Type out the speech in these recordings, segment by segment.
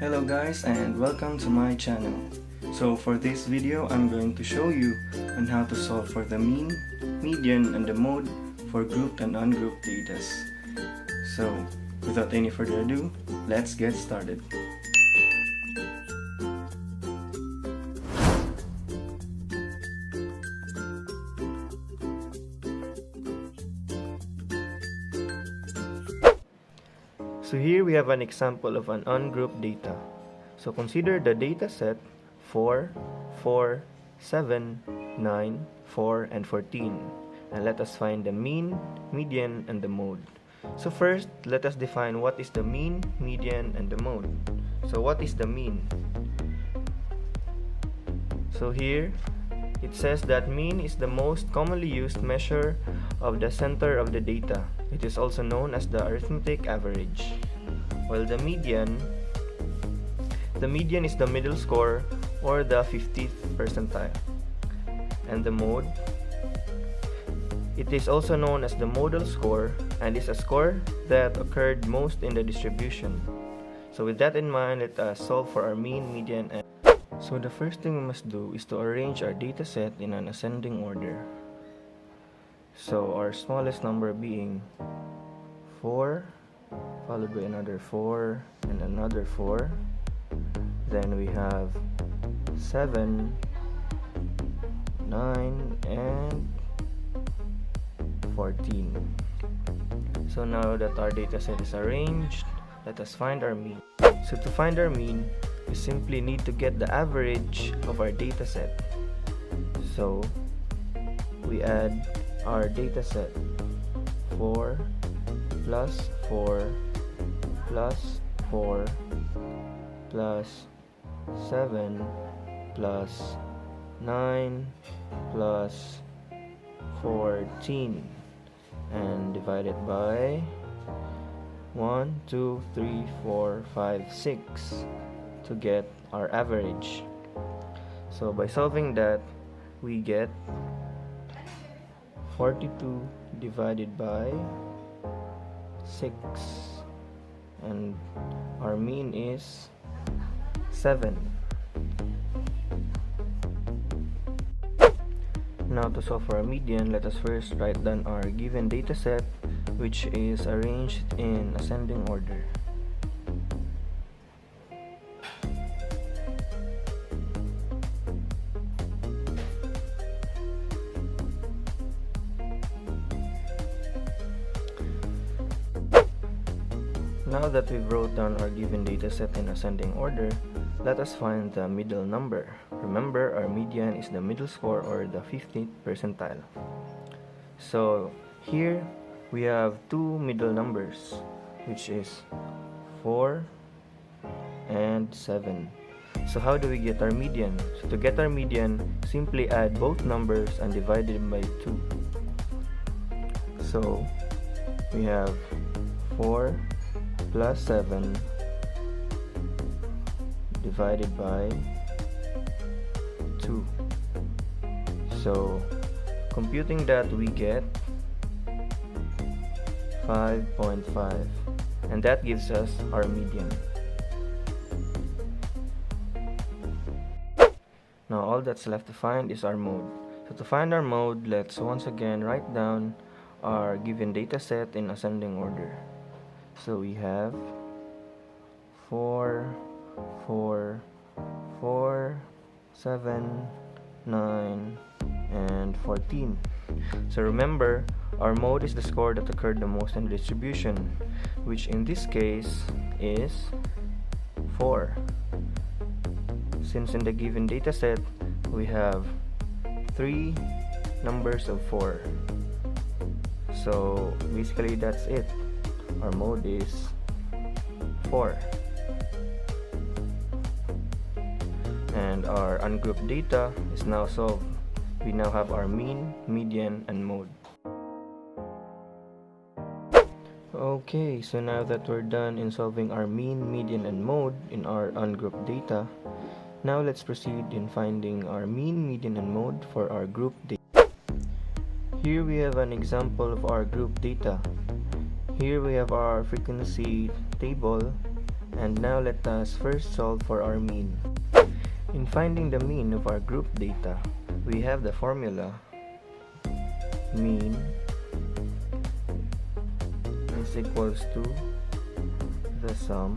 Hello guys and welcome to my channel. So for this video I'm going to show you on how to solve for the mean, median and the mode for grouped and ungrouped data. So without any further ado, let's get started. So here we have an example of an ungrouped data. So consider the data set 4, 4, 7, 9, 4, and 14. And let us find the mean, median, and the mode. So first, let us define what is the mean, median, and the mode. So what is the mean? So here, it says that mean is the most commonly used measure of the center of the data. It is also known as the arithmetic average. While the median is the middle score or the 50th percentile. And the mode, it is also known as the modal score and is a score that occurred most in the distribution. So with that in mind, let us solve for our mean, median, and so the first thing we must do is to arrange our data set in an ascending order. So our smallest number being 4, followed by another 4 and another 4. Then we have 7, 9, and 14. So now that our data set is arranged, let us find our mean. So to find our mean, we simply need to get the average of our data set. So we add our data set 4 plus 4 plus 4 plus 7 plus 9 plus 14 and divide it by 1, 2, 3, 4, 5, 6 to get our average. So by solving that, we get 42 divided by 6 and our mean is 7. Now to solve for our median, let us first write down our given data set, which is arranged in ascending order. Now that we've wrote down our given data set in ascending order, let us find the middle number. Remember, our median is the middle score or the 50th percentile. So here we have two middle numbers, which is 4 and 7. So how do we get our median? So to get our median, simply add both numbers and divide them by 2. So we have 4 plus 7 divided by 2. So computing that, we get 5.5 and that gives us our median. Now all that's left to find is our mode. So to find our mode, let's once again write down our given data set in ascending order. So we have 4, 4, 4, 7, 9, and 14. So remember, our mode is the score that occurred the most in the distribution, which in this case is 4. Since in the given data set, we have 3 numbers of 4. So basically that's it. Our mode is 4. And our ungrouped data is now solved. We now have our mean, median, and mode. Okay, so now that we're done in solving our mean, median, and mode in our ungrouped data, now let's proceed in finding our mean, median, and mode for our group data. Here we have an example of our group data. Here we have our frequency table And now let us first solve for our mean. In finding the mean of our group data, we have the formula mean is equals to the sum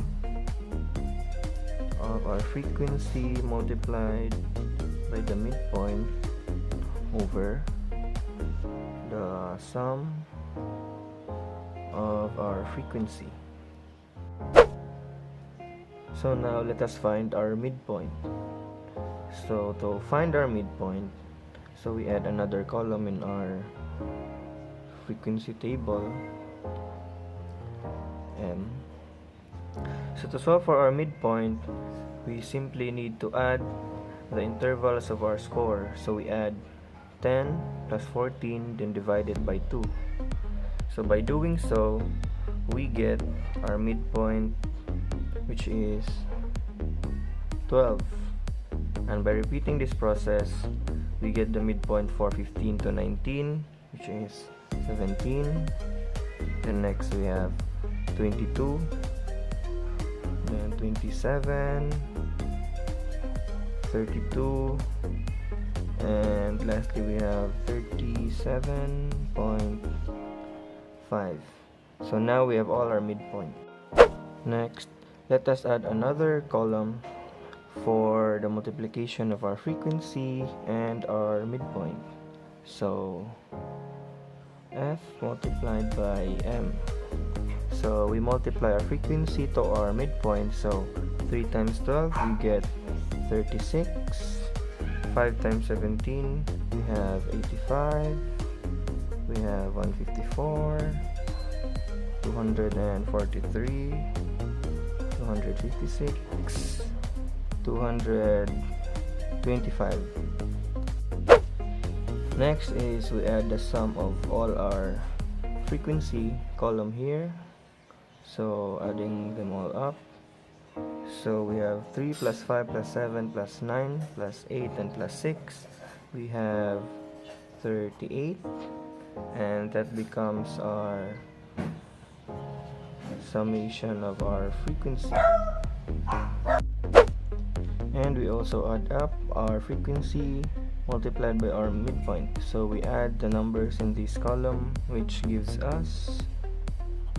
of our frequency multiplied by the midpoint over the sum of our frequency. So now let us find our midpoint. So to find our midpoint, so we add another column in our frequency table, M. So to solve for our midpoint, we simply need to add the intervals of our score. So we add 10 plus 14, then divided by 2. So by doing so, we get our midpoint, which is 12. And by repeating this process, we get the midpoint for 15 to 19, which is 17. Then next we have 22, then 27, 32, and lastly we have 37.5. So now we have all our midpoint. Next, let us add another column for the multiplication of our frequency and our midpoint. So F multiplied by M. So we multiply our frequency to our midpoint. So 3 times 12 we get 36. 5 times 17 we have 85. We have 154, 243, 256, 225. Next is we add the sum of all our frequency column here. So adding them all up. So we have 3 plus 5 plus 7 plus 9 plus 8 and plus 6. We have 38. And that becomes our summation of our frequency. And we also add up our frequency multiplied by our midpoint. So we add the numbers in this column, which gives us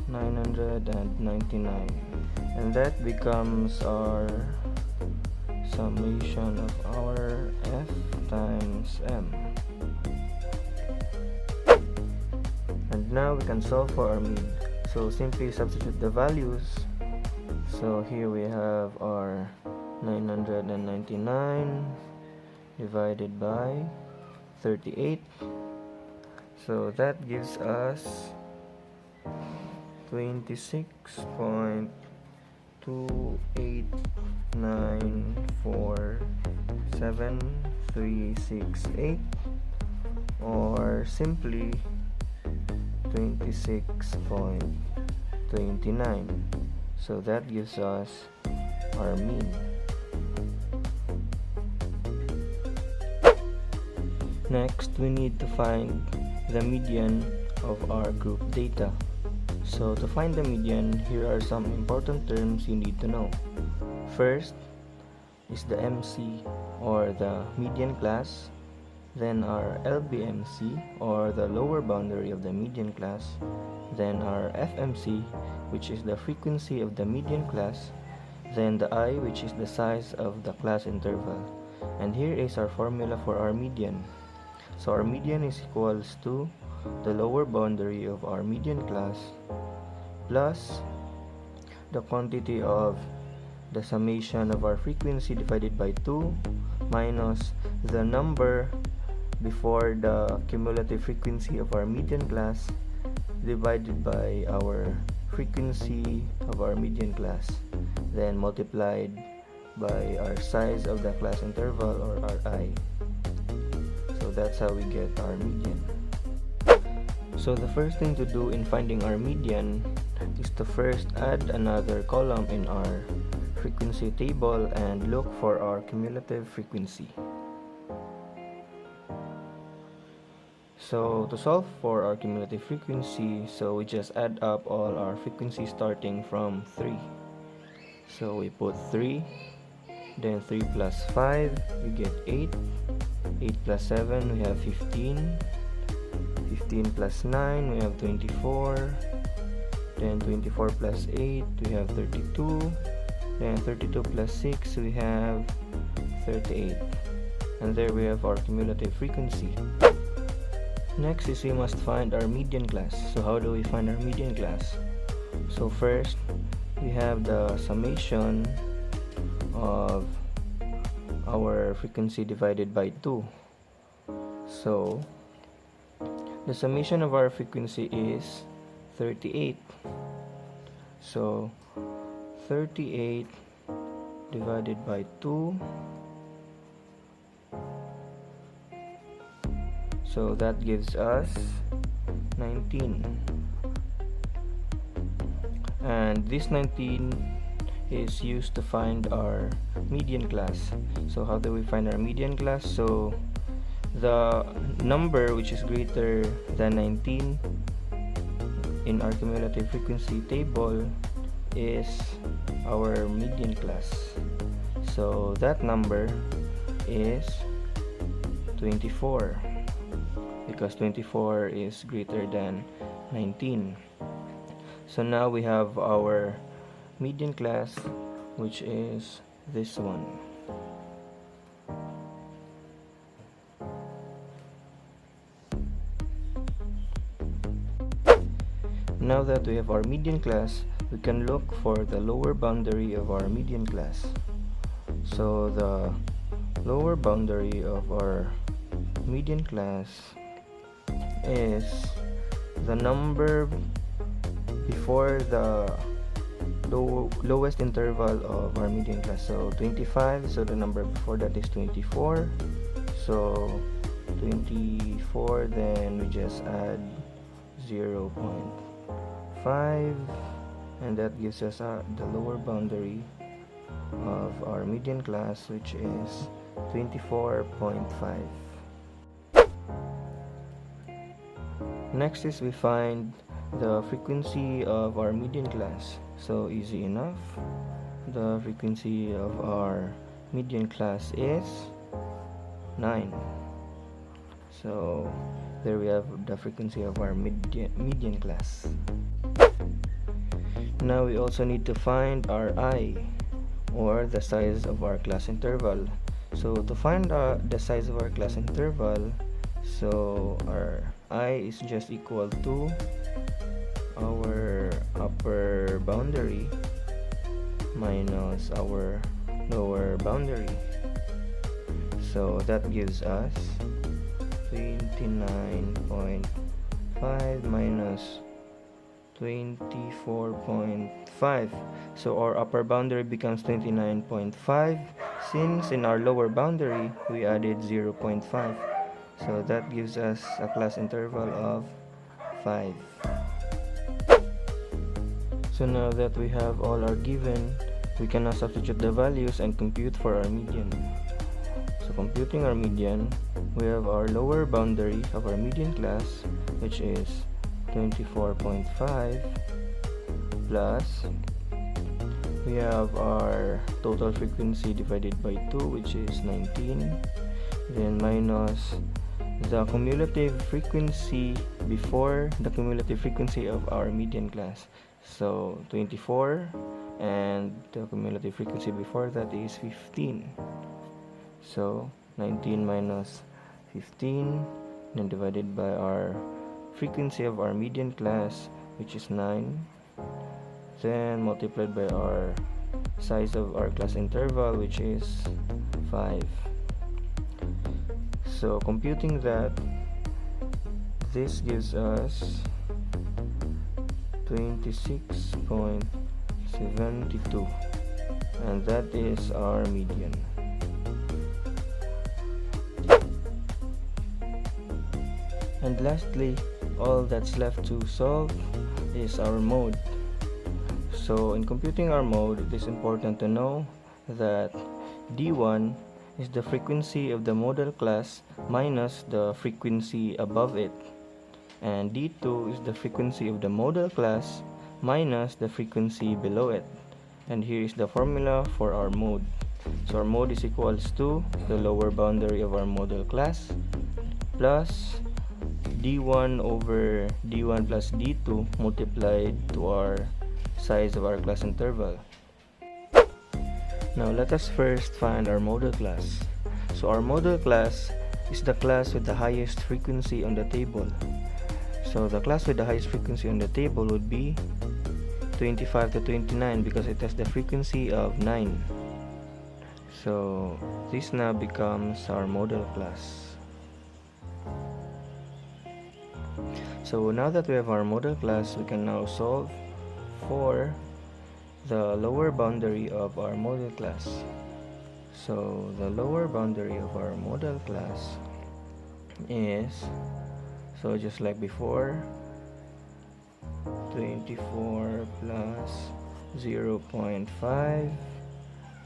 999, and that becomes our summation of our F times M. And now we can solve for our mean. So simply substitute the values. So here we have our 999 divided by 38. So that gives us 26.28947,368, or simply 26.29. So that gives us our mean. Next, we need to find the median of our group data. So to find the median, here are some important terms you need to know. First is the MC, or the median class, then our LBMC, or the lower boundary of the median class, then our FMC, which is the frequency of the median class, then the I, which is the size of the class interval. And here is our formula for our median. So our median is equals to the lower boundary of our median class plus the quantity of the summation of our frequency divided by 2 minus the number before the cumulative frequency of our median class divided by our frequency of our median class, then multiplied by our size of the class interval, or Ri. So that's how we get our median. So the first thing to do in finding our median is to first add another column in our frequency table and look for our cumulative frequency. So to solve for our cumulative frequency, so we just add up all our frequencies starting from 3. So we put 3, then 3 plus 5, you get 8. 8 plus 7, we have 15. 15 plus 9, we have 24. Then 24 plus 8, we have 32. Then 32 plus 6, we have 38. And there we have our cumulative frequency. Next is we must find our median class. So how do we find our median class? So first, we have the summation of our frequency divided by 2. So the summation of our frequency is 38. So 38 divided by 2, so that gives us 19. And this 19 is used to find our median class. So how do we find our median class? So the number which is greater than 19 in our cumulative frequency table is our median class. So that number is 24, because 24 is greater than 19. So now we have our median class, which is this one. Now that we have our median class, we can look for the lower boundary of our median class. So the lower boundary of our median class is the number before the lowest interval of our median class. So 25, so the number before that is 24. So 24, then we just add 0.5, and that gives us the lower boundary of our median class, which is 24.5. Next is we find the frequency of our median class. So easy enough. The frequency of our median class is 9. So there we have the frequency of our median class. Now we also need to find our I, or the size of our class interval. So to find the size of our class interval, so our I is just equal to our upper boundary minus our lower boundary. So that gives us 29.5 minus 24.5. So our upper boundary becomes 29.5, since in our lower boundary we added 0.5. So that gives us a class interval of 5. So now that we have all our given, we can now substitute the values and compute for our median. So computing our median, we have our lower boundary of our median class, which is 24.5, plus we have our total frequency divided by 2, which is 19, then minus the cumulative frequency before the cumulative frequency of our median class. So 24, and the cumulative frequency before that is 15. So 19 minus 15, then divided by our frequency of our median class, which is 9, then multiplied by our size of our class interval, which is 5. So computing that, this gives us 26.72, and that is our median. And lastly, all that's left to solve is our mode. So in computing our mode, it is important to know that D1 is the frequency of the modal class minus the frequency above it, and D2 is the frequency of the modal class minus the frequency below it. And here is the formula for our mode. So our mode is equals to the lower boundary of our model class plus d1 over d1 plus d2 multiplied to our size of our class interval. Now let us first find our model class. So our model class is the class with the highest frequency on the table. So the class with the highest frequency on the table would be 25 to 29 because it has the frequency of 9. So this now becomes our model class. So now that we have our model class, we can now solve for the lower boundary of our model class. So the lower boundary of our model class is, so just like before, 24 plus 0.5,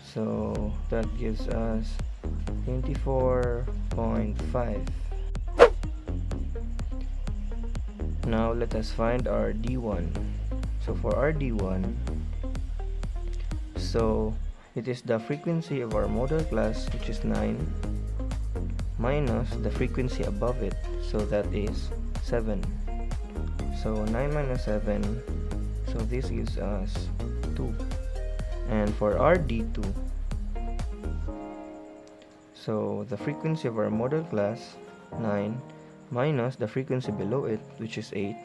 so that gives us 24.5. Now let us find our d1. So for our d1, so it is the frequency of our model class, which is 9, minus the frequency above it, so that is 7. So 9 minus 7, so this gives us 2. And for our d2, so the frequency of our model class, 9, minus the frequency below it, which is 8,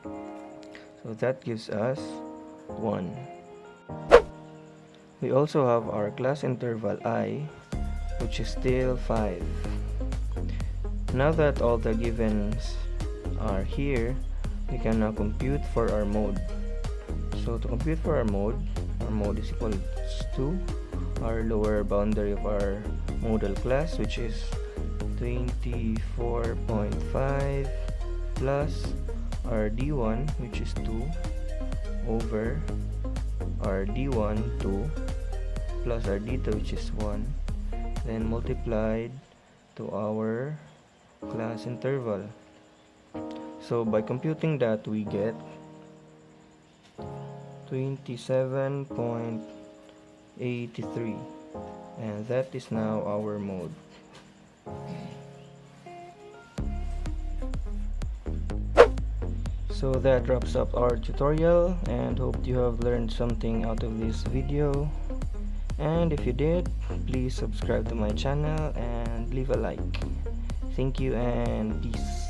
so that gives us 1. We also have our class interval I, which is still 5. Now that all the givens are here, we can now compute for our mode. So to compute for our mode is equal to our lower boundary of our modal class, which is 24.5 plus our d1, which is 2, over our d1, 2, plus our d2, which is 1, then multiplied to our class interval. So by computing that, we get 27.83, and that is now our mode. So that wraps up our tutorial, and hope you have learned something out of this video. And if you did, please subscribe to my channel and leave a like. Thank you and peace.